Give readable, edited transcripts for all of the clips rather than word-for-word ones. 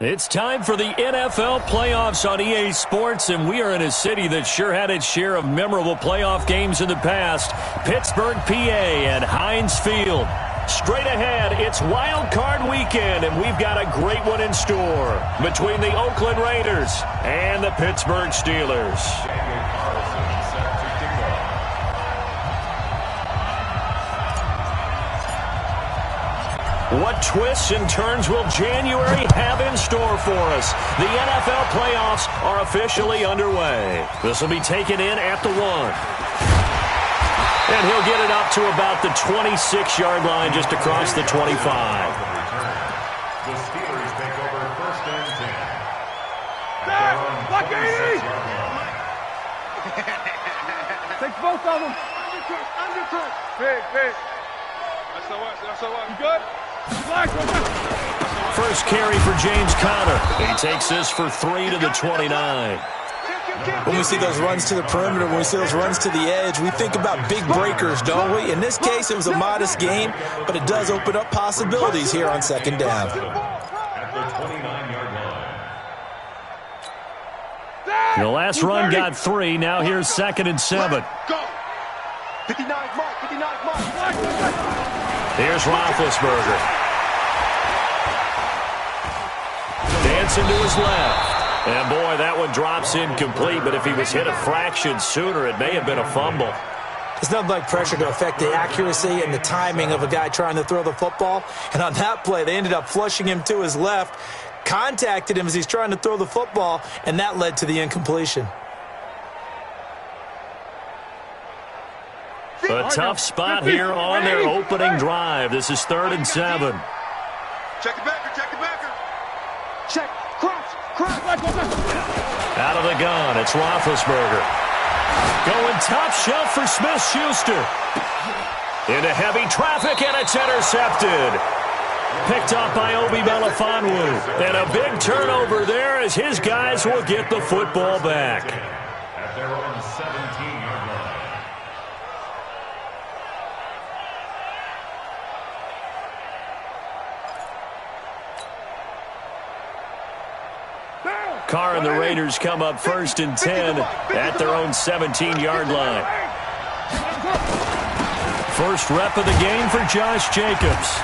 It's time for the NFL playoffs on EA Sports, and we are in a city that sure had its share of memorable playoff games in the past. Pittsburgh, PA at Heinz Field. Straight ahead, it's Wild Card Weekend, and we've got a great one in store between the Oakland Raiders and the Pittsburgh Steelers. What twists and turns will January have in store for us? The NFL playoffs are officially underway. This will be taken in at the 1. And he'll get it up to about the 26-yard line just across the 25. The Steelers take over first and 10. Block 80! Take both of them. Undercut. Big. That's all right. You good? First carry for James Conner. He takes this for 3 to the 29. When we see those runs to the perimeter, when we see those runs to the edge, we think about big breakers, don't we? In this case, it was a modest gain, but it does open up possibilities here on second down. At the 29-yard line. The last run got 3. Now here's 2nd and 7. Go. 59 mark. Here's Roethlisberger. Dancing to his left. And, boy, that one drops incomplete, but if he was hit a fraction sooner, it may have been a fumble. It's nothing like pressure to affect the accuracy and the timing of a guy trying to throw the football. And on that play, they ended up flushing him to his left, contacted him as he's trying to throw the football, and that led to the incompletion. A tough spot here on their opening drive. This is 3rd and 7. Check the backer. Check. Cross. Out of the gun, it's Roethlisberger. Going top shelf for Smith-Schuster. Into heavy traffic, and it's intercepted. Picked up by Obi Melifonwu. And a big turnover there as his guys will get the football back. At their own 17-yard line. Carr and the Raiders come up 1st and 10 at their own 17-yard line. First rep of the game for Josh Jacobs.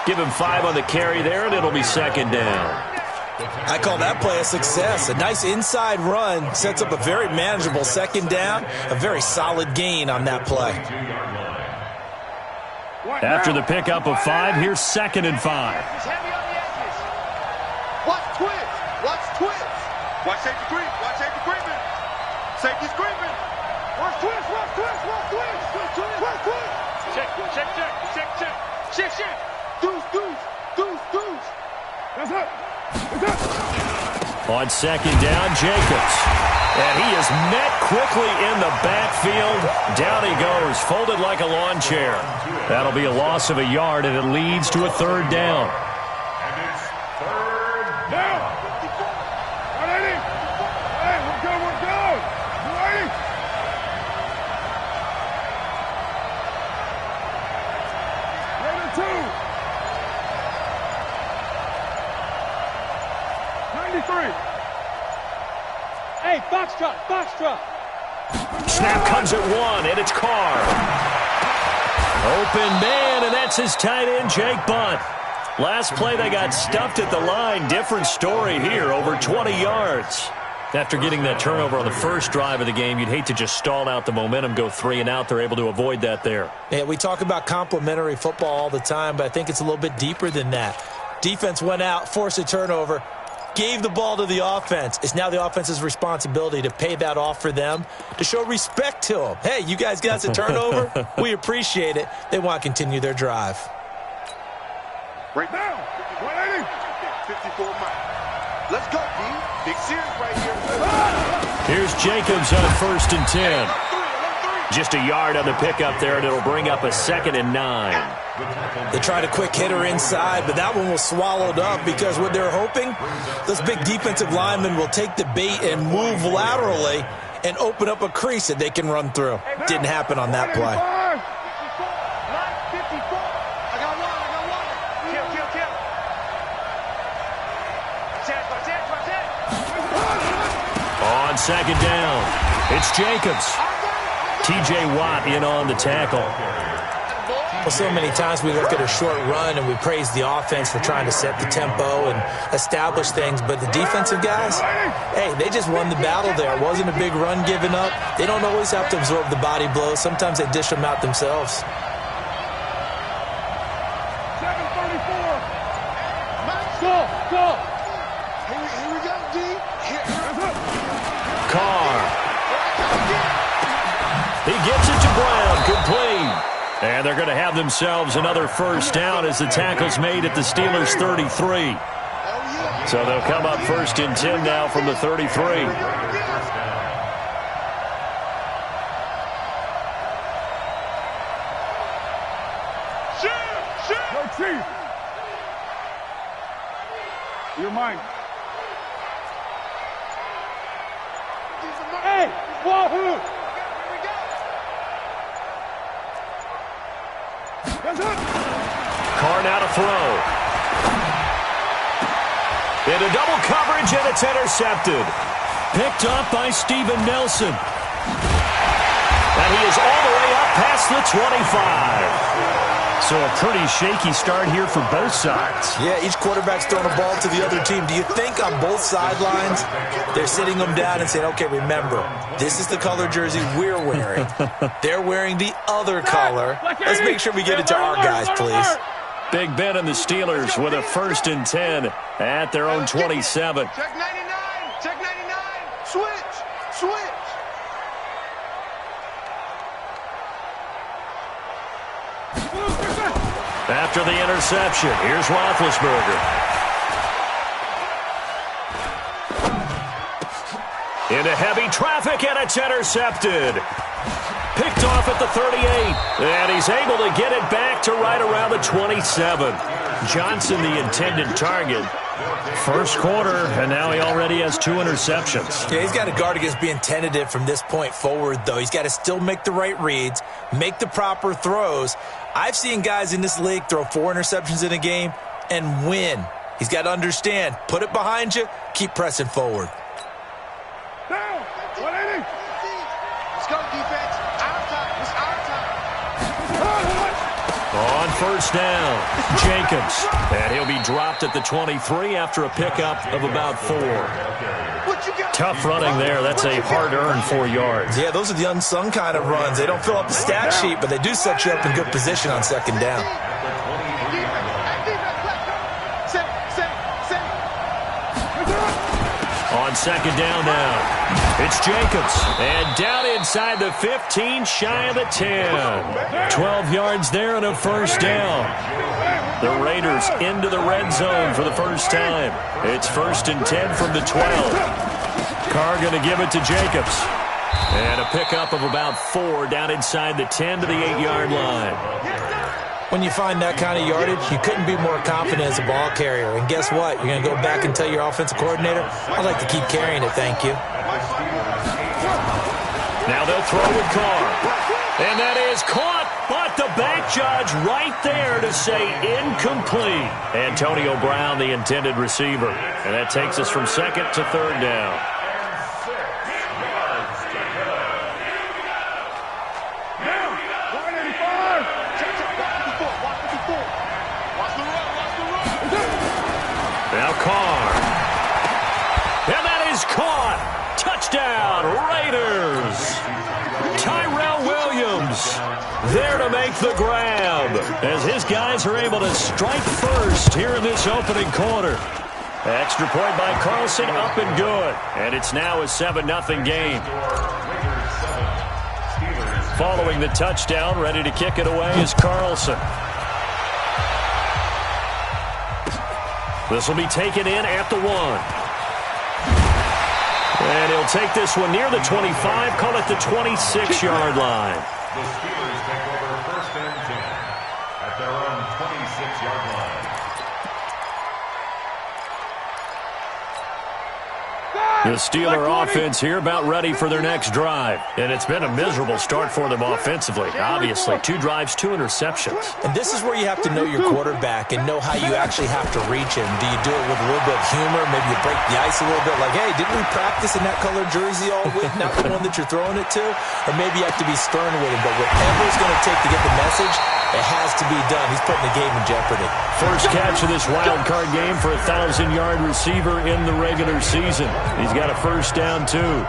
Give him 5 on the carry there, and it'll be 2nd down. I call that play a success. A nice inside run sets up a very manageable 2nd down. A very solid gain on that play. After the pickup of 5, here's 2nd and 5. Watch safety creeping. Safety's creeping. Watch twist. Check. Deuce. That's it. On 2nd down, Jacobs. And he is met quickly in the backfield. Down he goes, folded like a lawn chair. That'll be a loss of a yard, and it leads to a 3rd down. And it's 3rd down. Hey, box truck. Snap comes at 1, and it's Carr. Open man, and that's his tight end, Jake Bunt. Last play, they got stuffed at the line. Different story here, over 20 yards. After getting that turnover on the first drive of the game, you'd hate to just stall out the momentum, go 3 and out. They're able to avoid that there. Yeah, we talk about complementary football all the time, but I think it's a little bit deeper than that. Defense went out, forced a turnover, gave the ball to the offense. It's now the offense's responsibility to pay that off for them, to show respect to them. Hey, you guys got us a turnover. We appreciate it. They want to continue their drive. Right now, 180. 54 miles. Let's go, D. Big series right here. Here's Jacobs on 1st and 10. Just a yard on the pickup there, and it'll bring up a 2nd and 9. They tried a quick hitter inside, but that one was swallowed up because what they're hoping, those big defensive linemen will take the bait and move laterally and open up a crease that they can run through. Didn't happen on that play. On second down, it's Jacobs. T.J. Watt in on the tackle. Well, so many times we look at a short run and we praise the offense for trying to set the tempo and establish things, but the defensive guys, hey, they just won the battle there. It wasn't a big run given up. They don't always have to absorb the body blows. Sometimes they dish them out themselves. 7:34. Go. Here we go, D. Carr. He gets it to Brown, complete. And they're going to have themselves another first down as the tackle's made at the Steelers' 33. So they'll come up 1st and 10 now from the 33. Go Chief. Your mind. Hey, Wahoo! Carr now to throw. Into double coverage, and it's intercepted. Picked up by Steven Nelson. And he is all the way up past the 25. So a pretty shaky start here for both sides. Yeah, each quarterback's throwing a ball to the other team. Do you think on both sidelines they're sitting them down and saying, okay, remember, this is the color jersey we're wearing. They're wearing the other color. Let's make sure we get it to our guys, please. Big Ben and the Steelers with a 1st and 10 at their own 27. Check 99. Check 99. Switch. After the interception, here's Roethlisberger. Into heavy traffic, and it's intercepted. Picked off at the 38, and he's able to get it back to right around the 27. Johnson, the intended target. First quarter, and now he already has 2 interceptions. Yeah, he's got to guard against being tentative from this point forward, though. He's got to still make the right reads, make the proper throws. I've seen guys in this league throw 4 interceptions in a game and win. He's got to understand, put it behind you, keep pressing forward. Down. 180. Let's go, defense. Our time. It's our time. On first down, Jacobs. And he'll be dropped at the 23 after a pickup of about 4. Tough running there. That's a hard-earned 4 yards. Yeah, those are the unsung kind of runs. They don't fill up the stat sheet, but they do set you up in good position on second down. On second down now, it's Jacobs. And down inside the 15, shy of the 10. 12 yards there and a first down. The Raiders into the red zone for the first time. It's 1st and 10 from the 12. Carr going to give it to Jacobs. And a pickup of about 4 down inside the 10 to the 8-yard line. When you find that kind of yardage, you couldn't be more confident as a ball carrier. And guess what? You're going to go back and tell your offensive coordinator, I'd like to keep carrying it, thank you. Now they'll throw with Carr. And that is caught, but the back judge right there to say incomplete. Antonio Brown, the intended receiver. And that takes us from 2nd to 3rd down. Now Carr. And that is caught. Touchdown, Raiders. Tyrell Williams there to make the grab as his guys are able to strike first here in this opening quarter. Extra point by Carlson, up and good. And it's now a 7-0 game. Following the touchdown, ready to kick it away is Carlson. This will be taken in at the 1. And he'll take this one near the 25, call it the 26-yard line. The Steelers take over 1st and 10 at their own 26-yard line. The Steeler offense here about ready for their next drive. And it's been a miserable start for them offensively. Obviously, 2 drives, 2 interceptions. And this is where you have to know your quarterback and know how you actually have to reach him. Do you do it with a little bit of humor? Maybe you break the ice a little bit like, hey, didn't we practice in that colored jersey all week? Not the one that you're throwing it to? Or maybe you have to be stern with him. But whatever it's going to take to get the message, it has to be done. He's putting the game in jeopardy. First catch of this wild card game for a 1,000-yard receiver in the regular season. He's got a first down, too.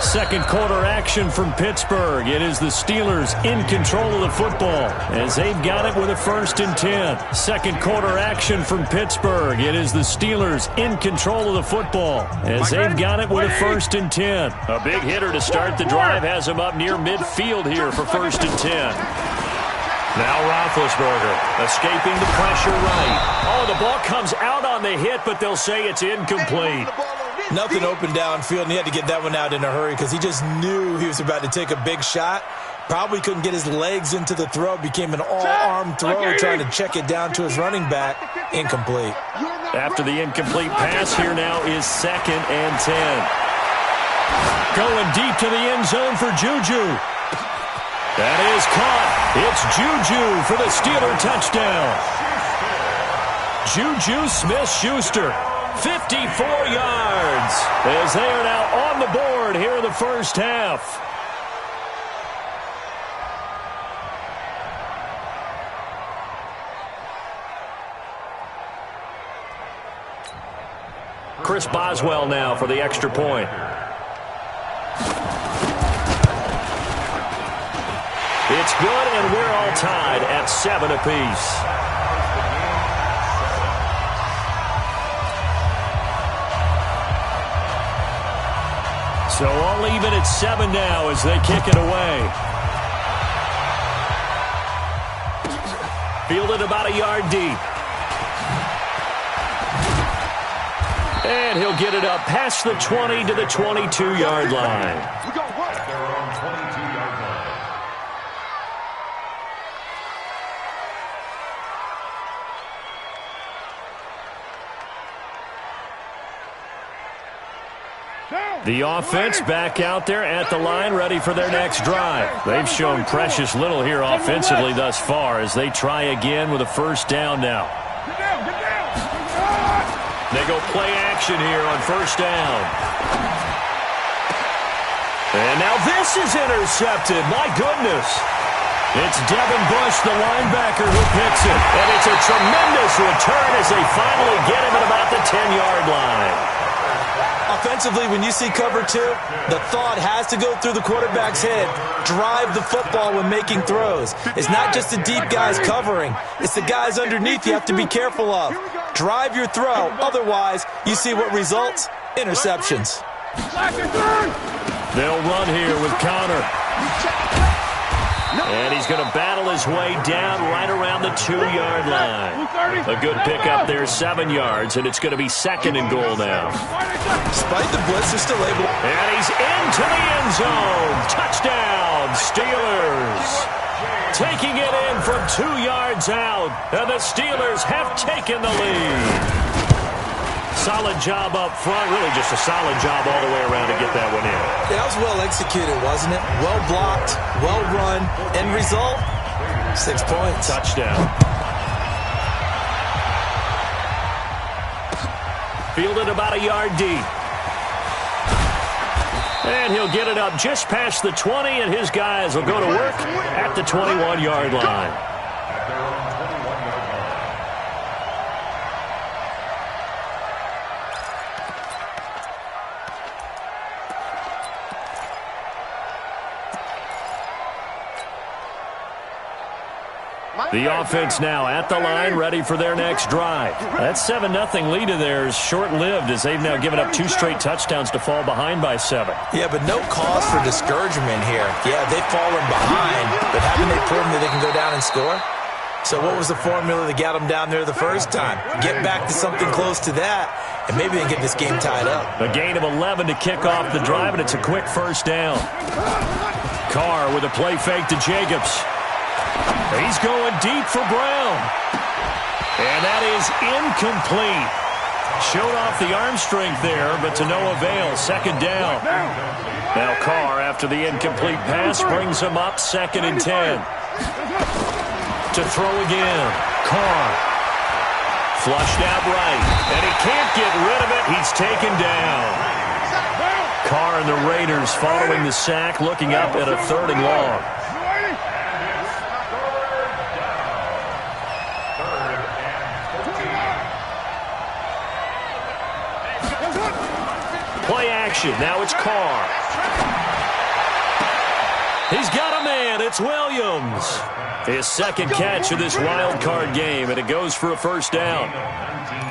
Second quarter action from Pittsburgh. It is the Steelers in control of the football as they've got it with a 1st and 10. Second quarter action from Pittsburgh. It is the Steelers in control of the football as they've got it with a 1st and 10. A big hitter to start the drive has him up near midfield here for 1st and 10. Now Roethlisberger escaping the pressure right. Oh, the ball comes out on the hit, but they'll say it's incomplete. Nothing open downfield, and he had to get that one out in a hurry because he just knew he was about to take a big shot. Probably couldn't get his legs into the throw. Became an all-arm throw, trying to check it down to his running back. Incomplete. After the incomplete pass, here now is 2nd and 10. Going deep to the end zone for Juju. That is caught. It's Juju for the Steeler touchdown. Juju Smith-Schuster, 54 yards, as they are now on the board here in the first half. Chris Boswell now for the extra point. It's good, and we're all tied at 7 apiece. So all even at 7 now as they kick it away. Fielded about a yard deep. And he'll get it up past the 20 to the 22-yard line. The offense back out there at the line, ready for their next drive. They've shown precious little here offensively thus far as they try again with a first down now. They go play action here on first down. And now this is intercepted. My goodness. It's Devin Bush, the linebacker, who picks it. And it's a tremendous return as they finally get him at about the 10-yard line. Offensively, when you see cover 2, the thought has to go through the quarterback's head. Drive the football when making throws. It's not just the deep guys covering. It's the guys underneath you have to be careful of. Drive your throw. Otherwise, you see what results? Interceptions. They'll run here with Connor. And he's going to battle his way down right around the 2-yard line. A good pickup there, 7 yards, and it's going to be 2nd and goal now. Despite the blitz, they're still able. And he's into the end zone. Touchdown, Steelers. Taking it in from 2 yards out, and the Steelers have taken the lead. Solid job up front, really just a solid job all the way around to get that one in. That was well executed, wasn't it? Well blocked, well run. End result, 6 points. Touchdown. Fielded about a yard deep. And he'll get it up just past the 20, and his guys will go to work at the 21-yard line. The offense now at the line, ready for their next drive. That 7-0 lead of theirs short-lived as they've now given up 2 straight touchdowns to fall behind by 7. Yeah, but no cause for discouragement here. Yeah, they've fallen behind, but haven't they proven that they can go down and score? So what was the formula that got them down there the first time? Get back to something close to that, and maybe they can get this game tied up. A gain of 11 to kick off the drive, and it's a quick first down. Carr with a play fake to Jacobs. He's going deep for Brown. And that is incomplete. Showed off the arm strength there, but to no avail. Second down. Now Carr, after the incomplete pass, brings him up 2nd and 10. To throw again. Carr. Flushed out right. And he can't get rid of it. He's taken down. Carr and the Raiders following the sack, looking up at a 3rd and long. Play action. Now it's Carr. He's got a man. It's Williams. His 2nd catch of this wild card game, and it goes for a 1st down.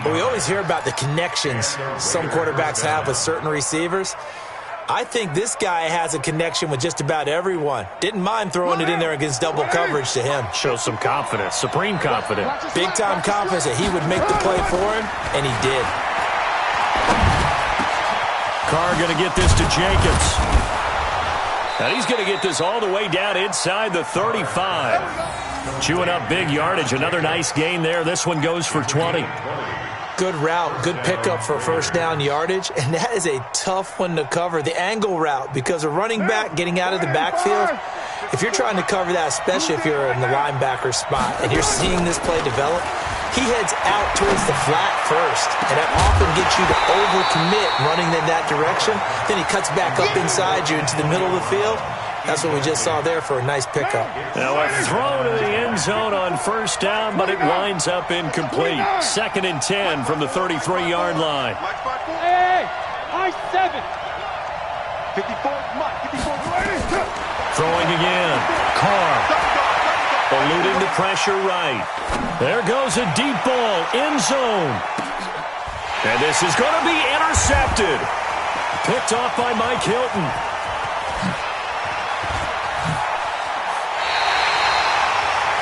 Well, we always hear about the connections some quarterbacks have with certain receivers. I think this guy has a connection with just about everyone. Didn't mind throwing it in there against double coverage to him. Shows some confidence, supreme confidence. Big-time confidence that he would make the play for him, and he did. Carr going to get this to Jacobs. And he's going to get this all the way down inside the 35. Chewing up big yardage. Another nice gain there. This one goes for 20. Good route, good pickup for 1st down yardage, and that is a tough one to cover, the angle route, because a running back getting out of the backfield, if you're trying to cover that, especially if you're in the linebacker spot and you're seeing this play develop, he heads out towards the flat first, and that often gets you to overcommit running in that direction. Then he cuts back up inside you into the middle of the field. That's what we just saw there for a nice pickup. Now a throw to the end zone on 1st down, but it winds up incomplete. 2nd and 10 from the 33-yard line. Hey, high 7. 54. Throwing again. Carr. Eluding the pressure right. There goes a deep ball, end zone. And this is going to be intercepted. Picked off by Mike Hilton.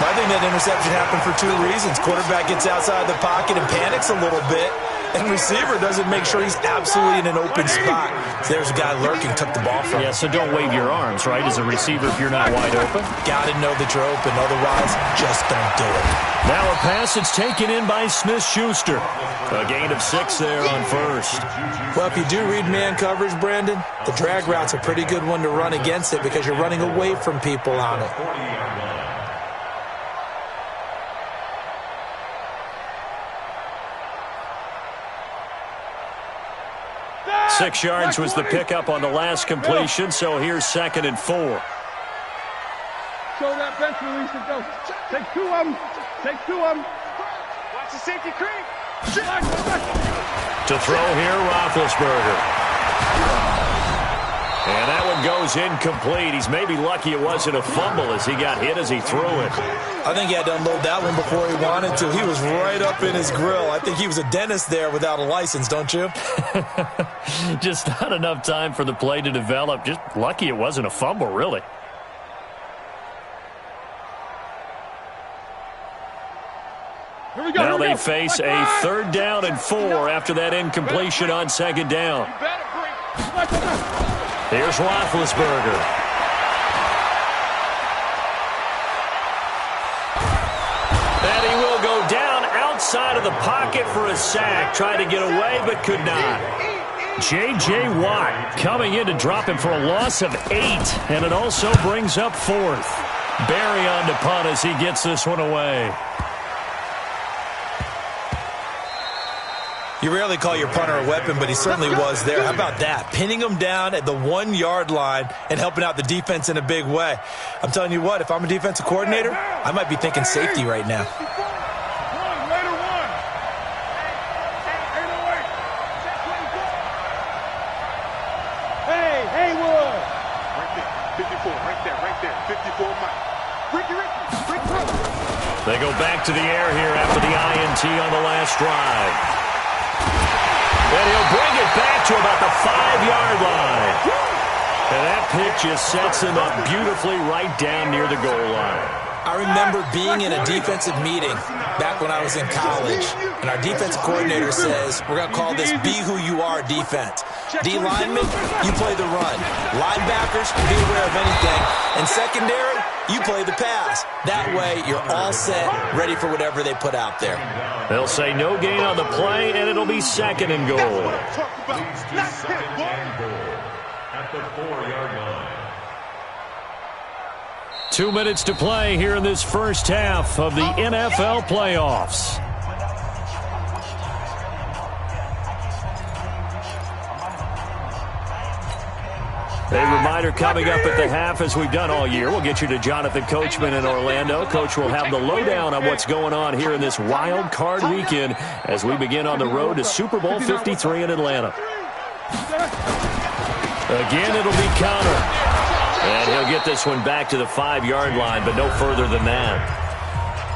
I think that interception happened for 2 reasons. Quarterback gets outside the pocket and panics a little bit, and receiver doesn't make sure he's absolutely in an open spot. So there's a guy lurking, took the ball from him. Yeah, so don't wave your arms, right, as a receiver if you're not wide open. Got to know that you're open, otherwise just don't do it. Now a pass that's taken in by Smith-Schuster. A gain of 6 there on 1st. Well, if you do read man coverage, Brandon, the drag route's a pretty good one to run against it because you're running away from people on it. Six yards was the pickup on the last completion, so here's 2nd and 4. Show that bench release and go. Take 2 of them. Take 2 of them. Watch the safety creep. To throw here, Roethlisberger. And that one goes incomplete. He's maybe lucky it wasn't a fumble as he got hit as he threw it. I think he had to unload that one before he wanted to. He was right up in his grill. I think he was a dentist there without a license, don't you? Just not enough time for the play to develop. Just lucky it wasn't a fumble, really. Now they face a 3rd down and 4 after that incompletion on 2nd down. Here's Roethlisberger. And he will go down outside of the pocket for a sack. Tried to get away, but could not. J.J. Watt coming in to drop him for a loss of 8. And it also brings up 4th. Barry on to punt as he gets this one away. You rarely call your punter a weapon, but he certainly was there. How about that? Pinning him down at the 1-yard line and helping out the defense in a big way. I'm telling you what, if I'm a defensive coordinator, I might be thinking safety right now. Hey, Haywood! Right there. 54 Mike. Ricky. They go back to the air here after the INT on the last drive. And he'll bring it back to about the 5-yard line. And that pick just sets him up beautifully right down near the goal line. I remember being in a defensive meeting back when I was in college, and our defensive coordinator says, we're going to call this Be Who You Are defense. D linemen, you play the run. Linebackers, be aware of anything. And secondary, you play the pass. That way, you're all set, ready for whatever they put out there. They'll say no gain on the play, and it'll be 2nd and goal. Leads to 2nd and goal at the 4-yard line. 2 minutes to play here in this first half of the NFL playoffs. A reminder coming up at the half, as we've done all year. We'll get you to Jonathan Coachman in Orlando. Coach will have the lowdown on what's going on here in this wild card weekend as we begin on the road to Super Bowl 53 in Atlanta. Again, it'll be counter. And he'll get this one back to the 5-yard line, but no further than that.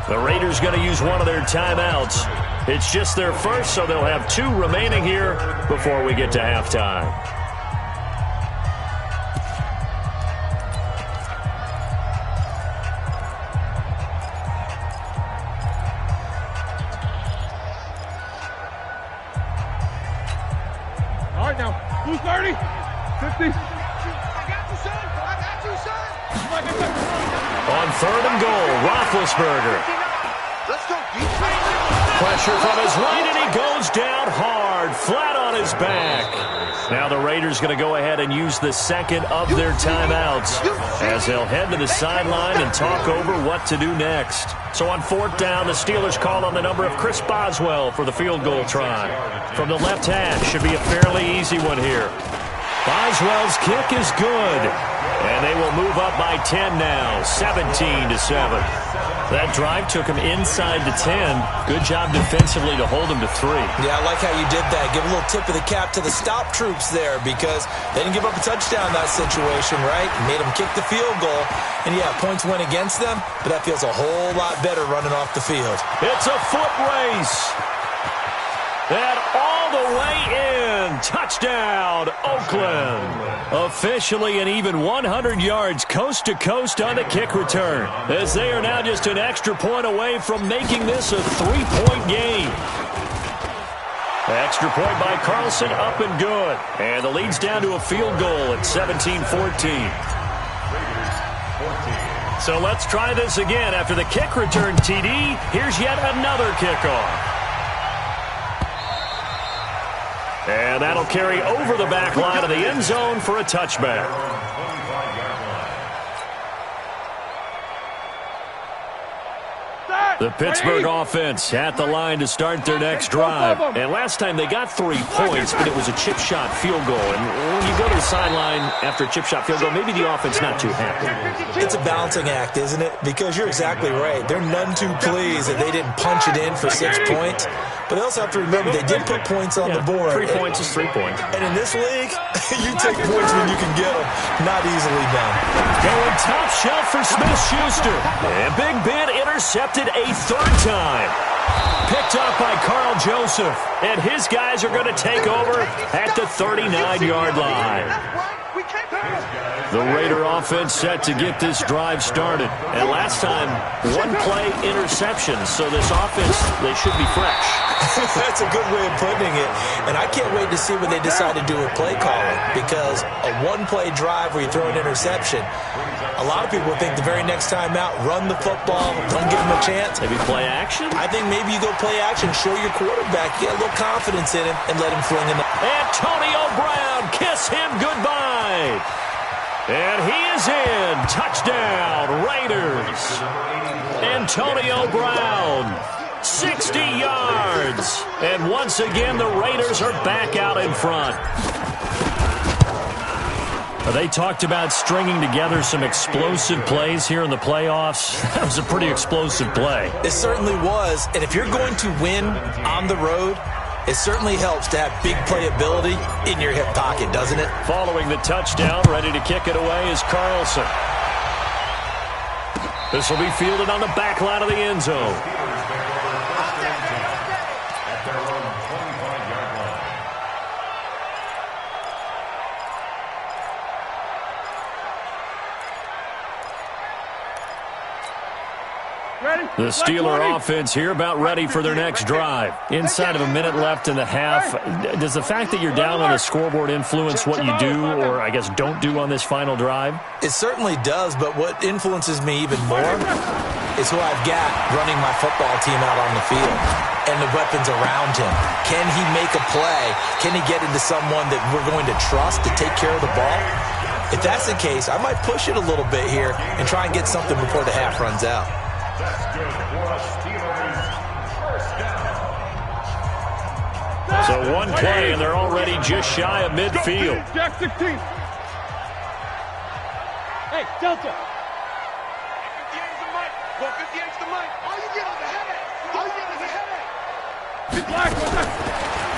The Raiders going to use one of their timeouts. It's just their first, so they'll have 2 remaining here before we get to halftime. All right, now. Who's 30? 50? I got you, son. On 3rd and goal, Roethlisberger. Let's go, deep. Pressure from his right, and he goes down hard, flat on his back. Now the Raiders going to go ahead and use the 2nd of their timeouts as they'll head to the sideline and talk over what to do next. So on 4th down, the Steelers call on the number of Chris Boswell for the field goal try. From the left hash, should be a fairly easy one here. Boswell's kick is good, and they will move up by 10 now, 17-7. That drive took him inside the 10. Good job defensively to hold him to 3. Yeah, I like how you did that. Give a little tip of the cap to the stop troops there because they didn't give up a touchdown in that situation, right? Made them kick the field goal. And, yeah, points went against them, but that feels a whole lot better running off the field. It's a foot race. And all the way in. Touchdown, Oakland. Officially an even 100 yards coast to coast on the kick return, as they are now just an extra point away from making this a 3-point game. Extra point by Carlson, up and good. And the lead's down to a field goal at 17-14. So let's try this again. After the kick return, TD, here's yet another kickoff. And that'll carry over the back line of the end zone for a touchback. The Pittsburgh offense at the line to start their next drive. And last time they got 3 points, but it was a chip shot field goal. And when you go to the sideline after a chip shot field goal, maybe the offense not too happy. It's a balancing act, isn't it? Because you're exactly right. They're none too pleased that they didn't punch it in for 6 points. But they also have to remember they did put points on the board. 3 points is 3 points. And in this league, you take points when you can get them. Not easily done. Going top shelf for Smith-Schuster. And Big Ben intercepted a 3rd time. Picked up by Carl Joseph. And his guys are going to take over at the 39-yard line. The Raider offense set to get this drive started. And last time, 1-play interception. So this offense, they should be fresh. That's a good way of putting it. And I can't wait to see what they decide to do with play calling. Because a 1-play drive where you throw an interception, a lot of people think the very next time out, run the football, don't give them a chance. Maybe play action? I think maybe you go play action, show your quarterback, get a little confidence in him, and let him fling him. Antonio Brown, kiss him goodbye. And he is in. Touchdown, Raiders. Antonio Brown, 60 yards. And once again, the Raiders are back out in front. They talked about stringing together some explosive plays here in the playoffs. That was a pretty explosive play. It certainly was. And if you're going to win on the road, it certainly helps to have big playability in your hip pocket, doesn't it? Following the touchdown, ready to kick it away is Carlson. This will be fielded on the back line of the end zone. Ready? The Steeler offense here about ready for their next drive. Inside of a minute left in the half, does the fact that you're down on the scoreboard influence what you do or, I guess, don't do on this final drive? It certainly does, but what influences me even more is who I've got running my football team out on the field and the weapons around him. Can he make a play? Can he get into someone that we're going to trust to take care of the ball? If that's the case, I might push it a little bit here and try and get something before the half runs out. That's good for a Steelers first down. So one play, and they're already just shy of midfield. Jack 16. Hey, Delta. 58's the mic. 58's the mic. All you get is a headache. All you get is a headache. Black, what's that?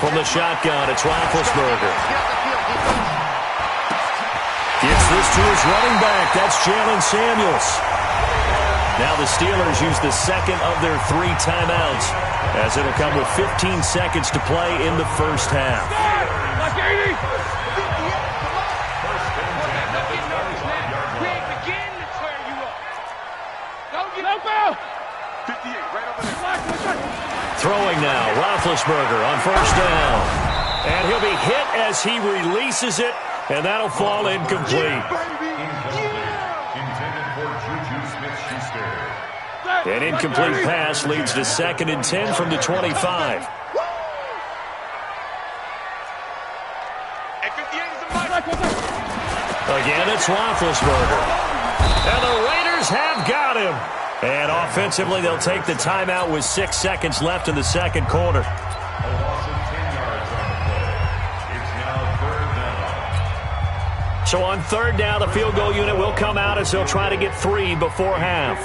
From the shotgun, it's Roethlisberger. Gets this to his running back. That's Jalen Samuels. Now the Steelers use the second of their 3 timeouts, as it'll come with 15 seconds to play in the first half. Black 80. Throwing now, Roethlisberger on first down. And he'll be hit as he releases it, and that'll fall incomplete. An incomplete pass leads to 2nd and 10 from the 25. Again, it's Roethlisberger. And the Raiders have got him. And offensively, they'll take the timeout with 6 seconds left in the second quarter. A loss of 10 yards on the play. It's now 3rd down. So on 3rd down, the field goal unit will come out as they'll try to get 3 before half.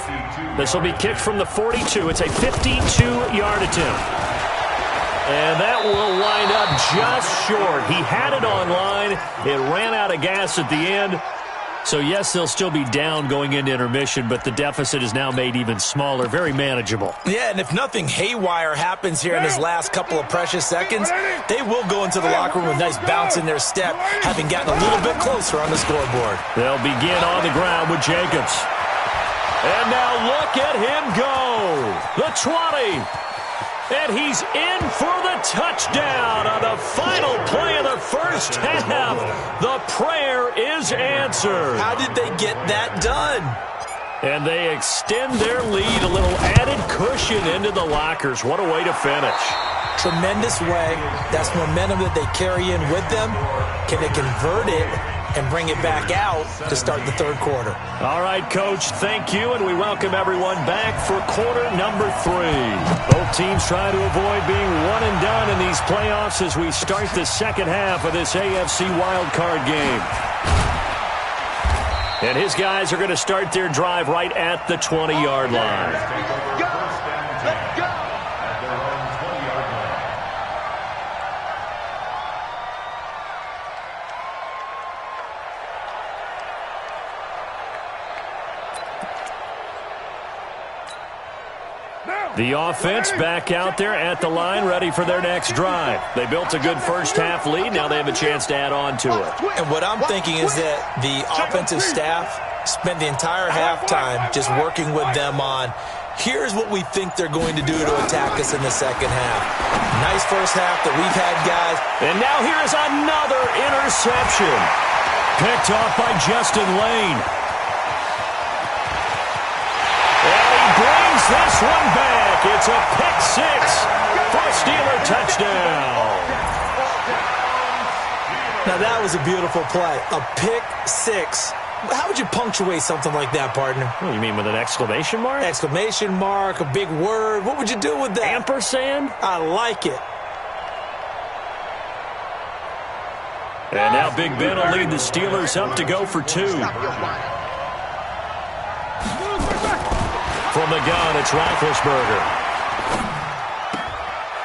This will be kicked from the 42. It's a 52-yard attempt. And that will wind up just short. He had it on line. It ran out of gas at the end. So, yes, they'll still be down going into intermission, but the deficit is now made even smaller, very manageable. Yeah, and if nothing haywire happens here in this last couple of precious seconds, they will go into the locker room with a nice bounce in their step, having gotten a little bit closer on the scoreboard. They'll begin on the ground with Jacobs. And now look at him go. The 20. And he's in for the touchdown on the final play of the first half. The prayer is answered. How did they get that done? And they extend their lead, a little added cushion into the lockers. What a way to finish. Tremendous way. That's momentum that they carry in with them. Can they convert it and bring it back out to start the 3rd quarter? All right, Coach, thank you, and we welcome everyone back for quarter number 3. Both teams trying to avoid being one and done in these playoffs as we start the second half of this AFC wildcard game. And his guys are going to start their drive right at the 20-yard line. Let's go. At their own 20-yard line. The offense back out there at the line, ready for their next drive. They built a good first half lead. Now they have a chance to add on to it. And what I'm thinking is that the offensive staff spent the entire halftime just working with them on, here's what we think they're going to do to attack us in the second half. Nice first half that we've had, guys. And now here's another interception. Picked off by Justin Lane. And he brings this one back. It's a pick 6 for a Steeler touchdown. Now that was a beautiful play. A pick 6. How would you punctuate something like that, partner? What do you mean, with an exclamation mark? Exclamation mark, a big word. What would you do with that? Ampersand? I like it. And now Big Ben will lead the Steelers up to go for 2. From the gun, it's Roethlisberger.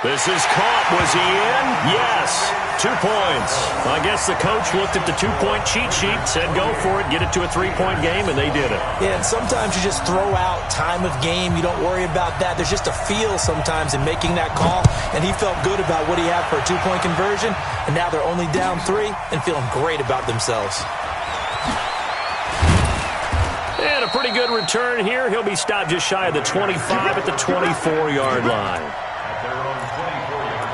This is caught. Was he in? Yes. 2 points. I guess the coach looked at the 2-point cheat sheet, said go for it, get it to a 3-point game, and they did it. Yeah, and sometimes you just throw out time of game. You don't worry about that. There's just a feel sometimes in making that call, and he felt good about what he had for a 2-point conversion, and now they're only down 3 and feeling great about themselves. And a a pretty good return here. He'll be stopped just shy of the 25 at the 24-yard line. At their own 24-yard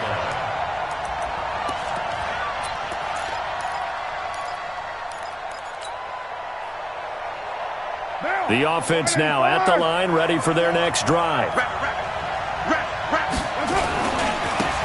line. The offense now at the line, ready for their next drive.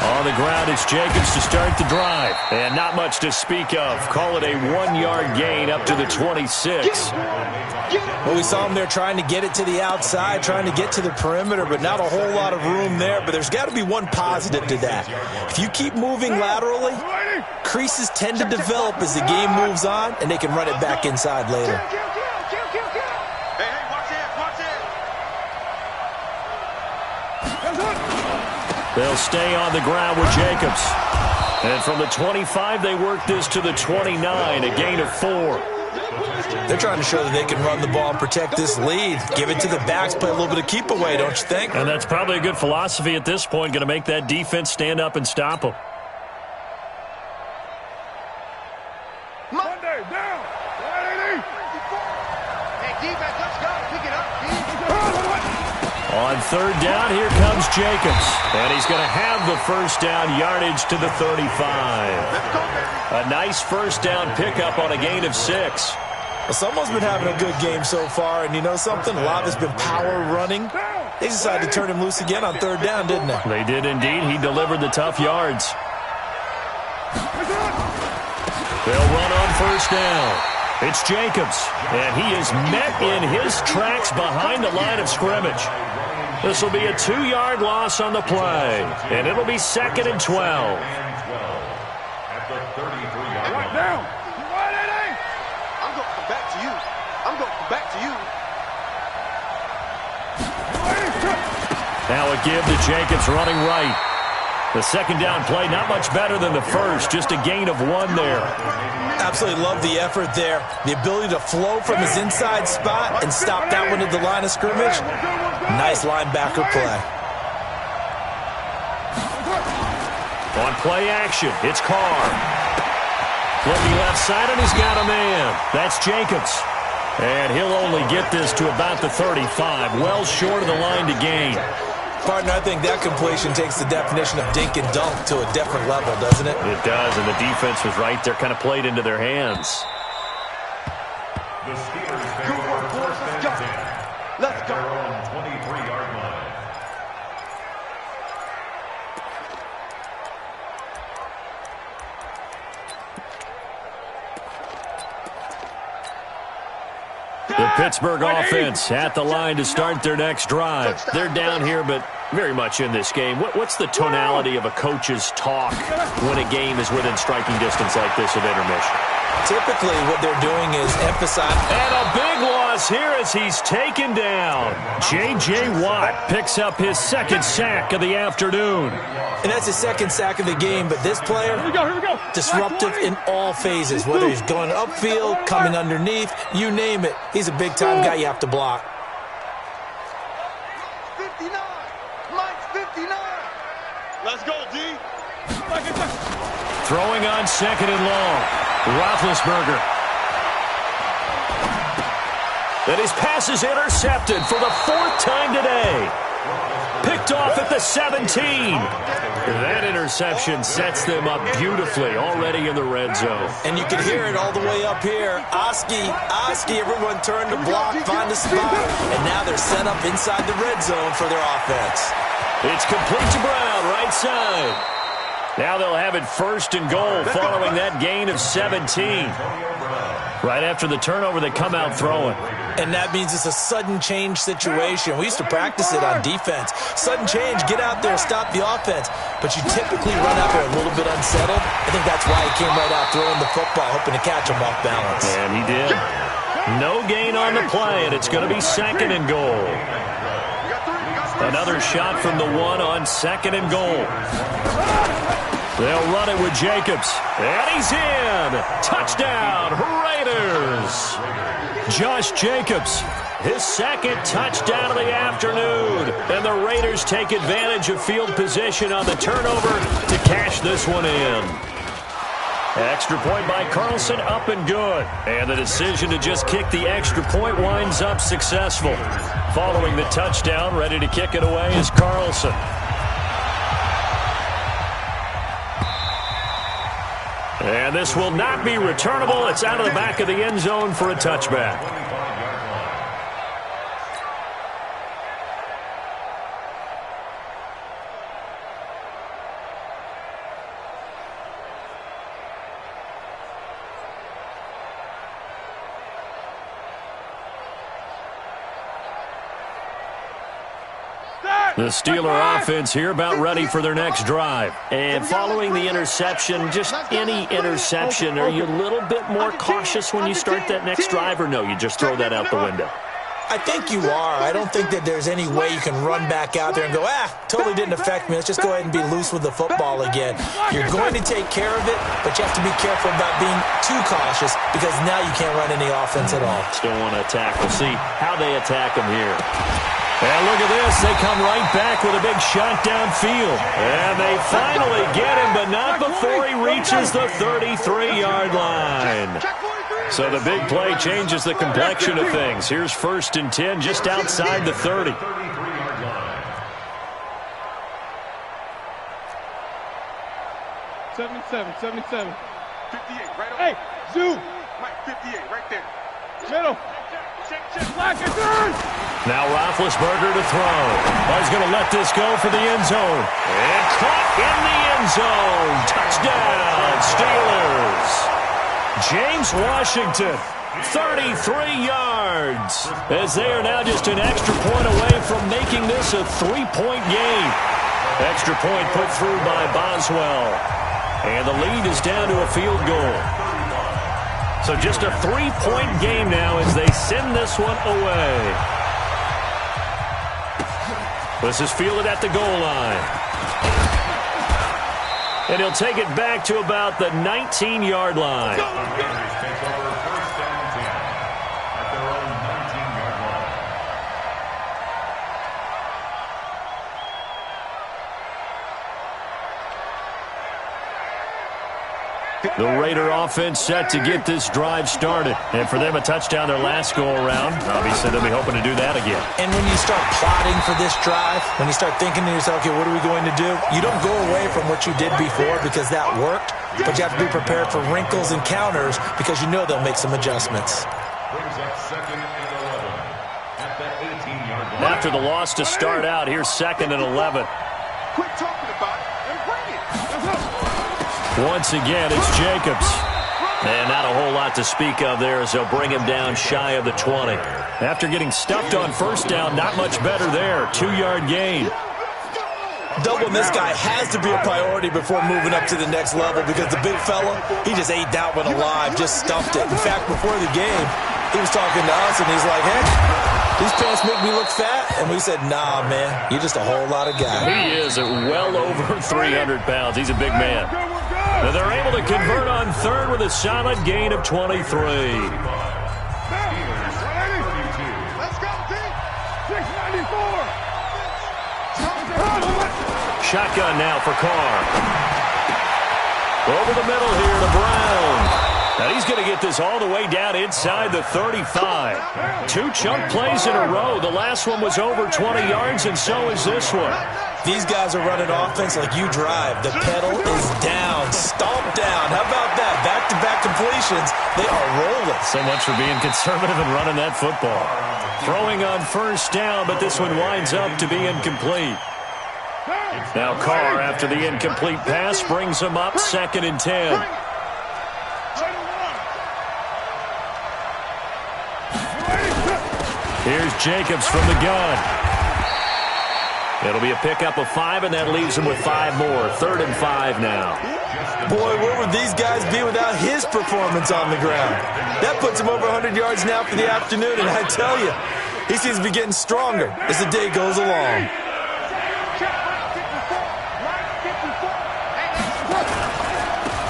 On the ground, it's Jacobs to start the drive. And not much to speak of. Call it a 1-yard gain up to the 26. Well, we saw him there trying to get it to the outside, trying to get to the perimeter, but not a whole lot of room there. But there's got to be one positive to that. If you keep moving laterally, creases tend to develop as the game moves on, and they can run it back inside later. They'll stay on the ground with Jacobs. And from the 25, they work this to the 29, a gain of 4. They're trying to show that they can run the ball and protect this lead. Give it to the backs, play a little bit of keep away, don't you think? And that's probably a good philosophy at this point, going to make that defense stand up and stop them. Monday, down. 180. Hey, defense, let's go. Pick it up, On third down, here comes Jacobs. And he's going to have the first down yardage to the 35. A nice first down pickup on a gain of 6. Well, someone's been having a good game so far, and you know something? A lot of it's been power running. They decided to turn him loose again on third down, didn't they? They did indeed. He delivered the tough yards. They'll run on first down. It's Jacobs, and he is met in his tracks behind the line of scrimmage. This will be a 2-yard loss on the play, and it'll be 2nd and 12. At the 33-yard Right line. down. 180. I'm going to come back to you. I'm going to come back to you. Now a give to Jacobs running right. The second down play, not much better than the first, just a gain of 1 there. Absolutely love the effort there. The ability to flow from his inside spot and stop that one at the line of scrimmage. Nice linebacker play. On play action, it's Carr. Looking left side, and he's got a man. That's Jacobs. And he'll only get this to about the 35, well short of the line to gain. Partner, I think that completion takes the definition of dink and dunk to a different level, doesn't it? It does, and the defense was right there, kind of played into their hands. The Steelers take Good over work, boys. first Let's and go. 10 Let's at go. their own 23-yard line. The Pittsburgh offense at the line to start their next drive. They're down here, but very much in this game. What's the tonality of a coach's talk when a game is within striking distance like this of intermission? Typically, what they're doing is emphasize. And a big loss here as he's taken down. J.J. Watt picks up his second sack of the afternoon. And that's his second sack of the game, but this player, Here we go. disruptive in all phases, whether he's going upfield, coming underneath, you name it. He's a big-time guy you have to block. 59. Mike's 59. Let's go, D. Throwing on second and long. Roethlisberger. And his pass is intercepted for the 4th time today. Picked off at the 17. That interception sets them up beautifully already in the red zone. And you can hear it all the way up here. Oski, everyone turned to block, find a spot, and now they're set up inside the red zone for their offense. It's complete to Brown, right side. Now they'll have it 1st and goal following that gain of 17. Right after the turnover, they come out throwing. And that means it's a sudden change situation. We used to practice it on defense. Sudden change, get out there, stop the offense. But you typically run out there a little bit unsettled. I think that's why he came right out throwing the football, hoping to catch him off balance. And he did. No gain on the play, and it's going to be 2nd and goal. Another shot from the 1 on 2nd and goal. They'll run it with Jacobs. And he's in. Touchdown, Raiders. Josh Jacobs, his 2nd touchdown of the afternoon. And the Raiders take advantage of field position on the turnover to cash this one in. Extra point by Carlson, up and good. And the decision to just kick the extra point winds up successful. Following the touchdown, ready to kick it away is Carlson. And this will not be returnable. It's out of the back of the end zone for a touchback. The Steeler offense here about ready for their next drive. And following the interception, just any interception, are you a little bit more cautious when you start that next drive, or no, you just throw that out the window? I think you are. I don't think that there's any way you can run back out there and go, totally didn't affect me. Let's just go ahead and be loose with the football again. You're going to take care of it, but you have to be careful about being too cautious because now you can't run any offense at all. Still want to attack. We'll see how they attack them here. And look at this. They come right back with a big shot downfield. And they finally get him, but not before he reaches the 33-yard line. So the big play changes the complexion of things. Here's 1st and 10 just outside the 30. 77. 58, right on. Hey, zoom. Mike, 58, right there. Middle. Black and turn. Now Roethlisberger to throw. He's going to let this go for the end zone. And caught in the end zone. Touchdown, Steelers. James Washington, 33 yards. As they are now just an extra point away from making this a 3-point game. Extra point put through by Boswell. And the lead is down to a field goal. So just a 3-point game now as they send this one away. This is fielded at the goal line. And he'll take it back to about the 19-yard line. The Raider offense set to get this drive started. And for them, a touchdown their last go-around. Obviously, they'll be hoping to do that again. And when you start plotting for this drive, when you start thinking to yourself, okay, what are we going to do? You don't go away from what you did before because that worked, but you have to be prepared for wrinkles and counters because you know they'll make some adjustments. After the loss to start out, here's 2nd and 11. Quit talking about it and bring it. Once again, it's Jacobs. And not a whole lot to speak of there as they'll bring him down shy of the 20. After getting stuffed on 1st down, not much better there. 2-yard gain. Doubling this guy has to be a priority before moving up to the next level because the big fella, he just ate that one alive, just stuffed it. In fact, before the game, he was talking to us, and he's like, hey, these pants make me look fat. And we said, nah, man, you're just a whole lot of guy. He is at well over 300 pounds. He's a big man. And they're able to convert on 3rd with a solid gain of 23. Let's go, team. 694. Shotgun now for Carr. Over the middle here to Brown. Now he's going to get this all the way down inside the 35. 2 chunk plays in a row. The last one was over 20 yards, and so is this one. These guys are running offense like you drive. The pedal is down, stomped down. How about that? Back-to-back completions. They are rolling. So much for being conservative and running that football. Throwing on 1st down, but this one winds up to be incomplete. Now Carr, after the incomplete pass, brings him up 2nd and 10. Here's Jacobs from the gun. It'll be a pickup of 5, and that leaves him with 5 more. 3rd and 5 now. Boy, where would these guys be without his performance on the ground? That puts him over 100 yards now for the afternoon, and I tell you, he seems to be getting stronger as the day goes along.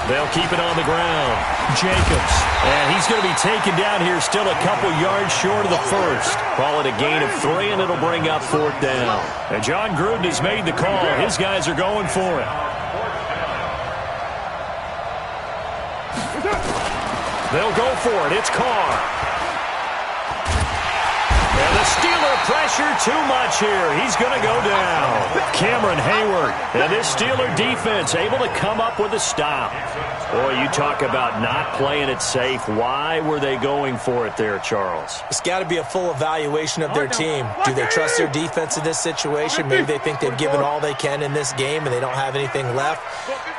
They'll keep it on the ground. Jacobs. And he's going to be taken down here still a couple yards short of the 1st. Call it a gain of 3, and it'll bring up 4th down. And John Gruden has made the call. His guys are going for it. They'll go for it. It's Carr. And the Steeler pressure too much here. He's going to go down. Cameron Hayward. And this Steeler defense able to come up with a stop. Boy, you talk about not playing it safe. Why were they going for it there, Charles? It's got to be a full evaluation of their team. Do they trust their defense in this situation? Maybe they think they've given all they can in this game and they don't have anything left.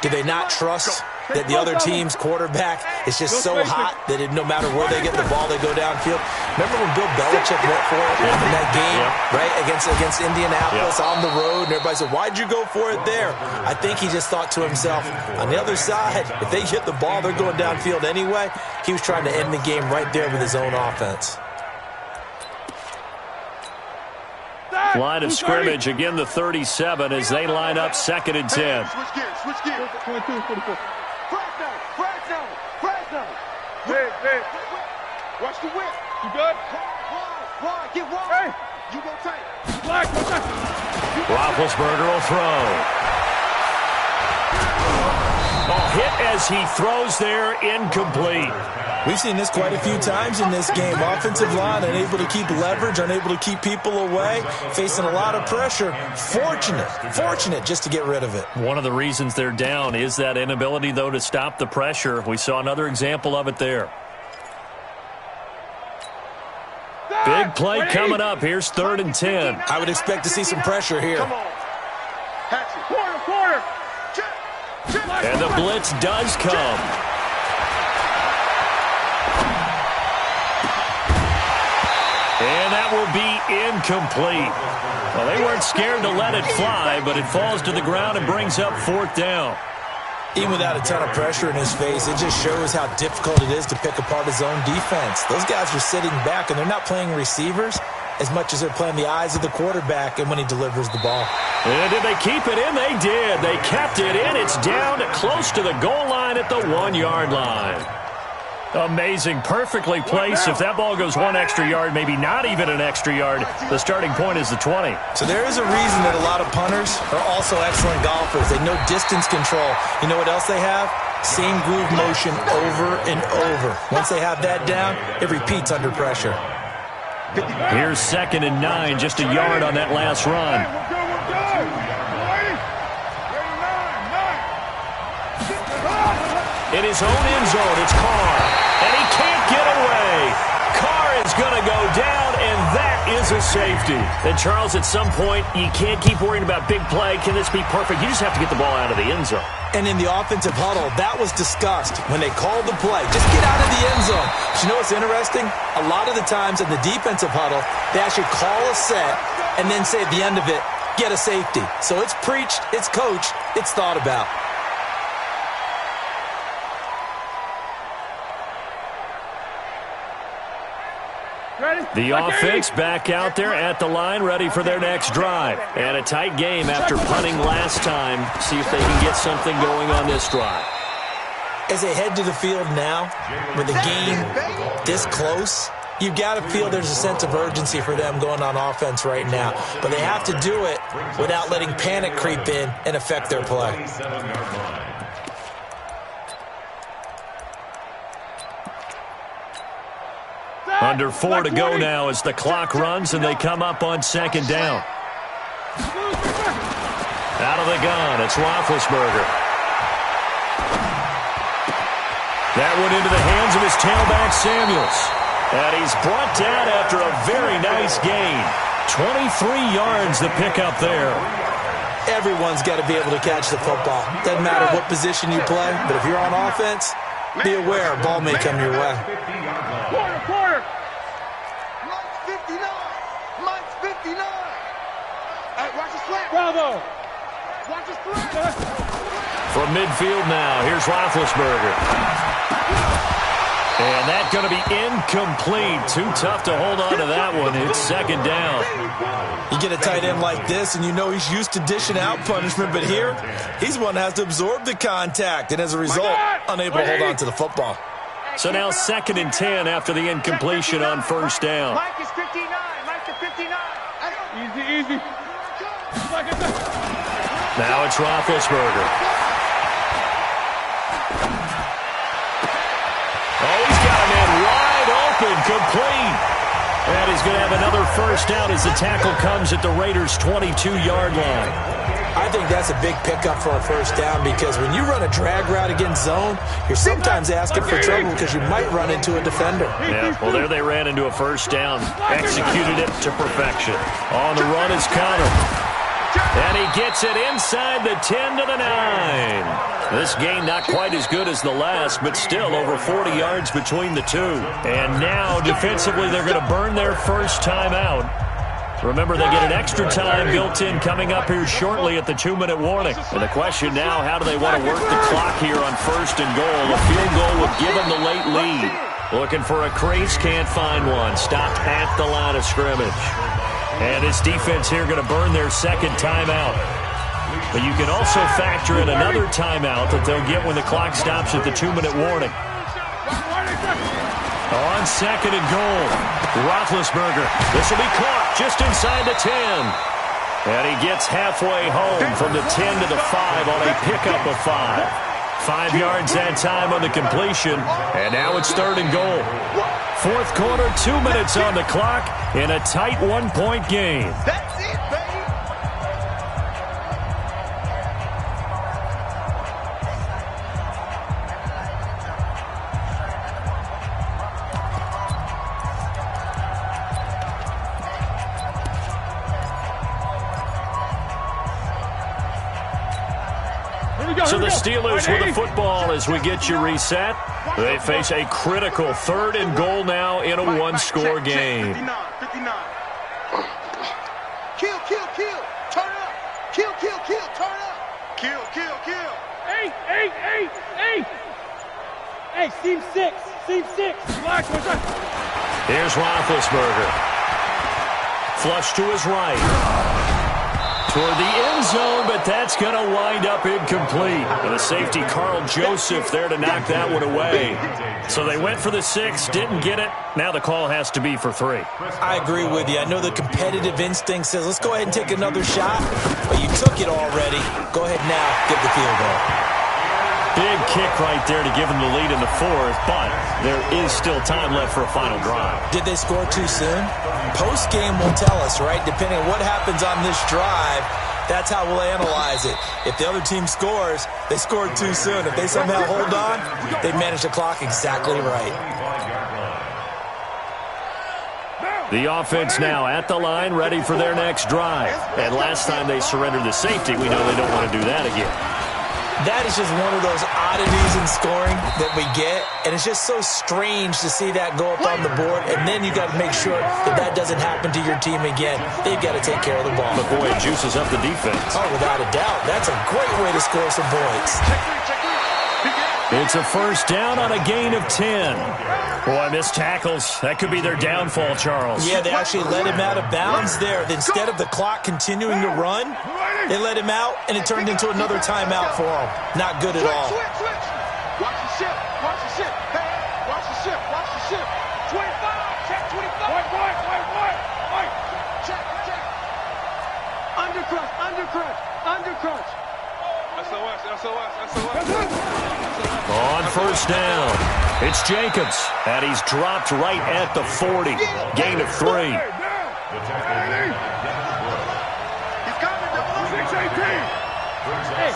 Do they not trust that the other team's quarterback is just so hot that no matter where they get the ball, they go downfield? Remember when Bill Belichick went for it in that game, right, against Indianapolis on the road, and everybody said, why'd you go for it there? I think he just thought to himself, on the other side, if they get the ball, they're going downfield anyway. He was trying to end the game right there with his own offense. Line of scrimmage, again the 37 as they line up 2nd and 10. Switch gears, switch gears. 22, 44. Fresno. Hey. Watch the whip. You good? Wide, get wide. Hey. You go tight. Black. Roethlisberger will throw. Hit as he throws there, incomplete. We've seen this quite a few times in this game. Offensive line unable to keep leverage, unable to keep people away, facing a lot of pressure. Fortunate just to get rid of it. One of the reasons they're down is that inability, though, to stop the pressure. We saw another example of it there. Big play coming up. Here's 3rd and 10. I would expect to see some pressure here. Come on. Quarter. And the blitz does come. And that will be incomplete. Well, they weren't scared to let it fly, but it falls to the ground and brings up 4th down. Even without a ton of pressure in his face, it just shows how difficult it is to pick apart his own defense. Those guys are sitting back, and they're not playing receivers as much as they're playing the eyes of the quarterback and when he delivers the ball. And did they keep it in? They did. They kept it in. It's down to close to the goal line at the 1-yard line. Amazing. Perfectly placed. If that ball goes 1 extra yard, maybe not even an extra yard, the starting point is the 20. So there is a reason that a lot of punters are also excellent golfers. They know distance control. You know what else they have? Same groove motion over and over. Once they have that down, it repeats under pressure. Here's 2nd and 9, just a yard on that last run. In his own end zone, it's Carr. And he can't get away. Carr is going to go down, and that is a safety. And, Charles, at some point, you can't keep worrying about big play. Can this be perfect? You just have to get the ball out of the end zone. And in the offensive huddle, that was discussed when they called the play. Just get out of the end zone. But you know what's interesting? A lot of the times in the defensive huddle, they actually call a set and then say at the end of it, get a safety. So it's preached, it's coached, it's thought about. The offense back out there at the line, ready for their next drive. And a tight game after punting last time. See if they can get something going on this drive. As they head to the field now, with the game this close, you've got to feel there's a sense of urgency for them going on offense right now. But they have to do it without letting panic creep in and affect their play. Under 4 to go now as the clock runs and they come up on 2nd down. Out of the gun, it's Roethlisberger. That went into the hands of his tailback, Samuels. And he's brought down after a very nice gain. 23 yards the pickup there. Everyone's got to be able to catch the football. Doesn't matter what position you play, but if you're on offense, be aware a ball may come your way. Quarter. Mike's 59. Watch the slant. Bravo. Watch the slant. From midfield now, here's Roethlisberger. And that's going to be incomplete. Too tough to hold on to that one. It's 2nd down. You get a tight end like this, and you know he's used to dishing out punishment, but here, he's one that has to absorb the contact, and as a result, unable to hold on to the football. So now 2nd and 10 after the incompletion on 1st down. Mike is 59. Mike is 59. Easy. Now it's Roethlisberger. Oh, he's got he's going to have another first down as the tackle comes at the Raiders' 22-yard line. I think that's a big pickup for a first down because when you run a drag route against zone, you're sometimes asking for trouble because you might run into a defender. Yeah, well, there they ran into a first down. Executed it to perfection. On the run is Connor. And he gets it inside the 10 to the 9. This game not quite as good as the last, but still over 40 yards between the two. And now, defensively, they're going to burn their first time out. Remember, they get an extra time built in coming up here shortly at the 2-minute warning. And the question now, how do they want to work the clock here on first and goal? A field goal would give them the late lead. Looking for a crease, can't find one. Stopped at the line of scrimmage. And this defense here going to burn their second timeout. But you can also factor in another timeout that they'll get when the clock stops at the 2-minute warning. On second and goal, Roethlisberger. This will be caught just inside the 10. And he gets halfway home from the 10 to the 5 on a pickup of 5. 5 yards that time on the completion. And now it's third and goal. Fourth quarter, 2 minutes on the clock in a tight one-point game. That's it, baby. So the Steelers with the football as we get you reset. They face a critical third and goal now in a one-score game. 59. Kill, kill, kill. Turn up. Kill, kill, kill. Turn up. Kill, kill, kill. Hey, seam six. Black, what's up? Here's Roethlisberger. Flush to his right. Toward the end zone, but that's going to wind up incomplete. And the safety, Carl Joseph, there to knock that one away. So they went for the 6, didn't get it. Now the call has to be for 3. I agree with you. I know the competitive instinct says, let's go ahead and take another shot. But you took it already. Go ahead now, give the field goal. Big kick right there to give them the lead in the 4th, but there is still time left for a final drive. Did they score too soon? Post-game will tell us, right? Depending on what happens on this drive, that's how we'll analyze it. If the other team scores, they scored too soon. If they somehow hold on, they manage the clock exactly right. The offense now at the line, ready for their next drive. And last time they surrendered the safety, we know they don't want to do that again. That is just one of those oddities in scoring that we get, and it's just so strange to see that go up on the board, and then you got to make sure that that doesn't happen to your team again. They've got to take care of the ball. But boy, it juices up the defense. Oh, without a doubt. That's a great way to score some points. It's a first down on a gain of 10. Boy, missed tackles. That could be their downfall, Charles. Yeah, they actually let him out of bounds there. Instead of the clock continuing to run, they let him out, and it turned into another timeout for him. Not good at all. Switch. Watch the ship. Hey, watch the ship. 25. Check 25. Wait. Check. Undercrunch. SOS. On first down, it's Jacobs, and he's dropped right at the 40. Gain of 3. He's coming. 6-18. Hey,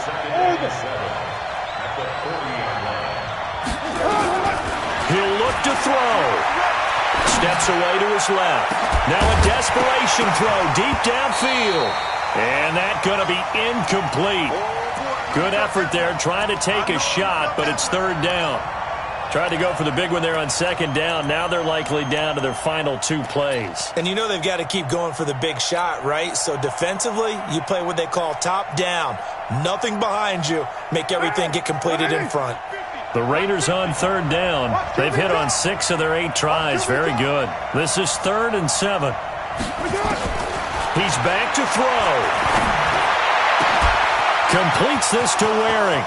He'll look to throw. Steps away to his left. Now a desperation throw deep downfield. And that's going to be incomplete. Good effort there, trying to take a shot, but it's third down. Tried to go for the big one there on second down. Now they're likely down to their final 2 plays. And you know they've got to keep going for the big shot, right? So defensively, you play what they call top down. Nothing behind you. Make everything get completed in front. The Raiders on third down. They've hit on 6 of their 8 tries. Very good. This is 3rd and 7. He's back to throw. Completes this to Waring.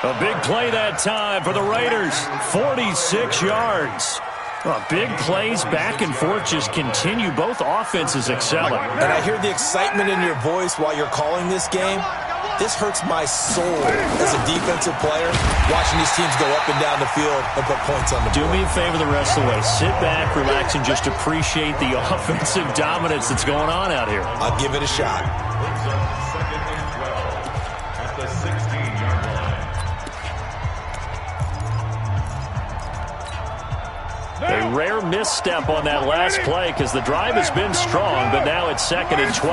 A big play that time for the Raiders. 46 yards. Well, big plays back and forth just continue. Both offenses excelling. And I hear the excitement in your voice while you're calling this game. This hurts my soul as a defensive player, watching these teams go up and down the field and put points on the board. Do me a favor the rest of the way. Sit back, relax, and just appreciate the offensive dominance that's going on out here. I'll give it a shot. Brings up 2nd and 12 at the 16-yard line. A rare misstep on that last play because the drive has been strong, but now it's 2nd and 12.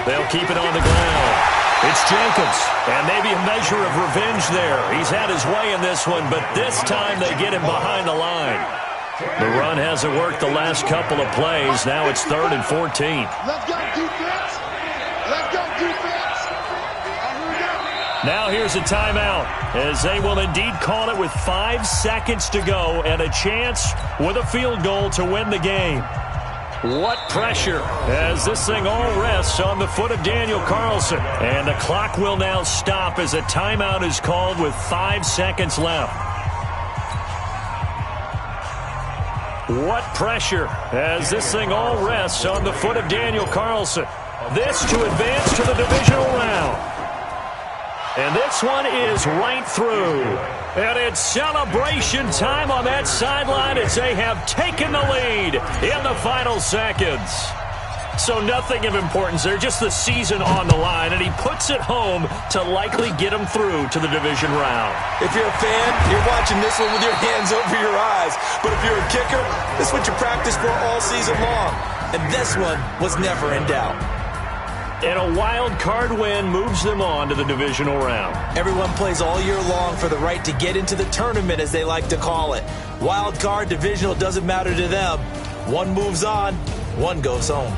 They'll keep it on the ground. It's Jenkins, and maybe a measure of revenge there. He's had his way in this one, but this time they get him behind the line. The run hasn't worked the last couple of plays. Now it's 3rd and 14. Let's go, defense. Let's go, defense. Now here's a timeout, as they will indeed call it with 5 seconds to go and a chance with a field goal to win the game. What pressure as this thing all rests on the foot of Daniel Carlson. And the clock will now stop as a timeout is called with 5 seconds left. What pressure as this thing all rests on the foot of Daniel Carlson. This to advance to the divisional round. And this one is right through. And it's celebration time on that sideline as they have taken the lead in the final seconds. So nothing of importance there, just the season on the line, and he puts it home to likely get him through to the division round. If you're a fan, you're watching this one with your hands over your eyes. But if you're a kicker, this is what you practice for all season long. And this one was never in doubt. And a wild card win moves them on to the divisional round. Everyone plays all year long for the right to get into the tournament, as they like to call it. Wild card, divisional, doesn't matter to them. One moves on, one goes home.